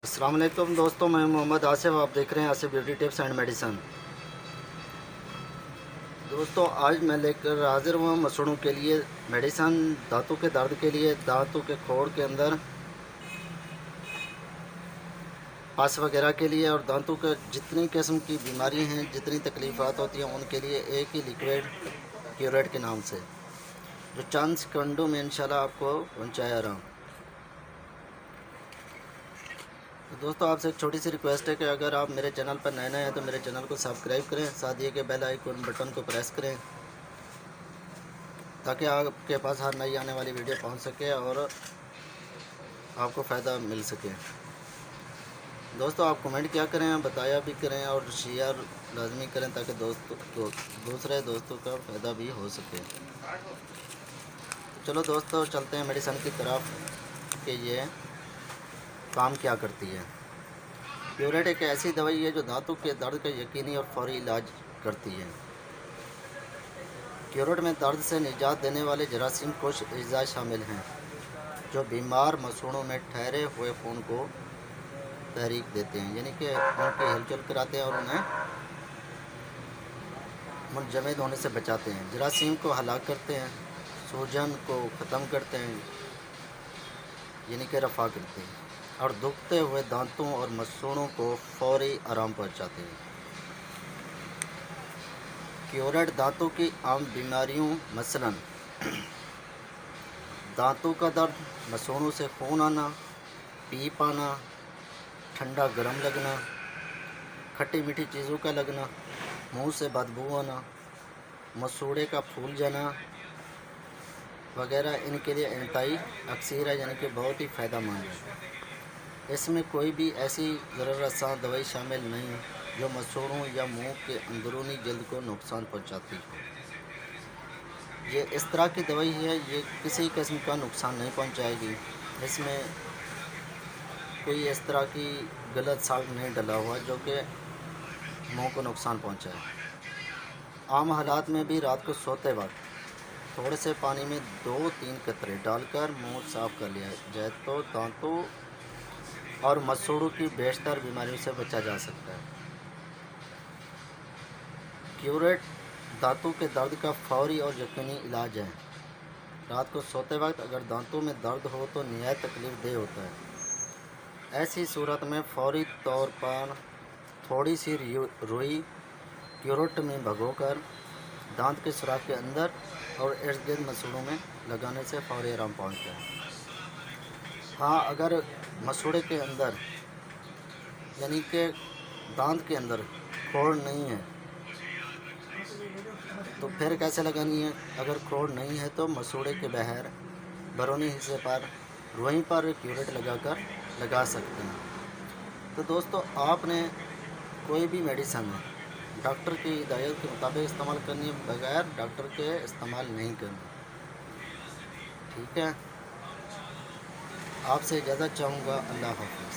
السلام علیکم دوستوں، میں محمد آصف، آپ دیکھ رہے ہیں Asif beauty tips and medicine. دوستوں آج میں لے کر حاضر ہوں مسوڑوں کے لیے میڈیسن، دانتوں کے درد کے لیے، دانتوں کے کھوڑ کے اندر پاس وغیرہ کے لیے، اور دانتوں کے جتنی قسم کی بیماری ہیں، جتنی تکلیفات ہوتی ہیں ان کے لیے ایک ہی لیکوڈ کیوریٹ کے نام سے، جو چند سیکنڈوں میں انشاءاللہ آپ کو پہنچایا رہا ہوں۔ تو دوستو آپ سے ایک چھوٹی سی ریکویسٹ ہے کہ اگر آپ میرے چینل پر نئے ہیں تو میرے چینل کو سبسکرائب کریں، ساتھ یہ کہ بیل آئیکن بٹن کو پریس کریں تاکہ آپ کے پاس ہر نئی آنے والی ویڈیو پہنچ سکے اور آپ کو فائدہ مل سکے۔ دوستو آپ کمنٹ کیا کریں، بتایا بھی کریں اور شیئر لازمی کریں تاکہ دوسرے دوستوں کا فائدہ بھی ہو سکے۔ چلو دوستو چلتے ہیں میڈیسن کی طرف کہ یہ کام کیا کرتی ہے۔ کیوریٹ ایک ایسی دوائی ہے جو دانتوں کے درد کا یقینی اور فوری علاج کرتی ہے۔ کیوریٹ میں درد سے نجات دینے والے جراثیم کش اجزاء شامل ہیں جو بیمار مسوڑوں میں ٹھہرے ہوئے خون کو تحریک دیتے ہیں، یعنی کہ ان کی ہلچل کراتے ہیں اور انہیں منجمد ہونے سے بچاتے ہیں، جراثیم کو ہلاک کرتے ہیں، سوجن کو ختم کرتے ہیں یعنی کہ رفع کرتے ہیں، اور دکھتے ہوئے دانتوں اور مسوڑوں کو فوری آرام پہنچاتے ہیں۔ کیوریٹ دانتوں کی عام بیماریوں مثلاً دانتوں کا درد، مسوڑوں سے خون آنا، پیپ آنا، ٹھنڈا گرم لگنا، کھٹی میٹھی چیزوں کا لگنا، منہ سے بدبو آنا، مسوڑے کا پھول جانا وغیرہ ان کے لیے انتہائی اکثر ہے، یعنی کہ بہت ہی فائدہ مند ہے۔ اس میں کوئی بھی ایسی ضرر رساں دوائی شامل نہیں جو مسوڑوں یا منہ کے اندرونی جلد کو نقصان پہنچاتی ہو۔ یہ اس طرح کی دوائی ہے، یہ کسی قسم کا نقصان نہیں پہنچائے گی، اس میں کوئی اس طرح کی غلط سالٹ نہیں ڈلا ہوا جو کہ منہ کو نقصان پہنچائے۔ عام حالات میں بھی رات کو سوتے وقت تھوڑے سے پانی میں 2-3 قطرے ڈال کر منہ صاف کر لیا جائے تو دانتوں اور مسوڑوں کی بیشتر بیماریوں سے بچا جا سکتا ہے۔ کیوریٹ دانتوں کے درد کا فوری اور یقینی علاج ہے۔ رات کو سوتے وقت اگر دانتوں میں درد ہو تو نہایت تکلیف دہ ہوتا ہے۔ ایسی صورت میں فوری طور پر تھوڑی سی روئی کیوریٹ میں بھگو کر دانت کے سوراخ کے اندر اور ارد گرد مسوڑوں میں لگانے سے فوری آرام پہنچتا ہے۔ ہاں اگر مسوڑے کے اندر یعنی کہ دانت کے اندر کھوڑ نہیں ہے تو پھر کیسے لگانی ہے؟ اگر کھوڑ نہیں ہے تو مسوڑے کے باہر بیرونی حصے پر روئی پر کیوریٹ لگا سکتے ہیں۔ تو دوستو آپ نے کوئی بھی میڈیسن ڈاکٹر کی ہدایت کے مطابق استعمال کرنی ہے، بغیر ڈاکٹر کے استعمال نہیں کرنا، ٹھیک ہے؟ آپ سے اجازت چاہوں گا، اللہ حافظ۔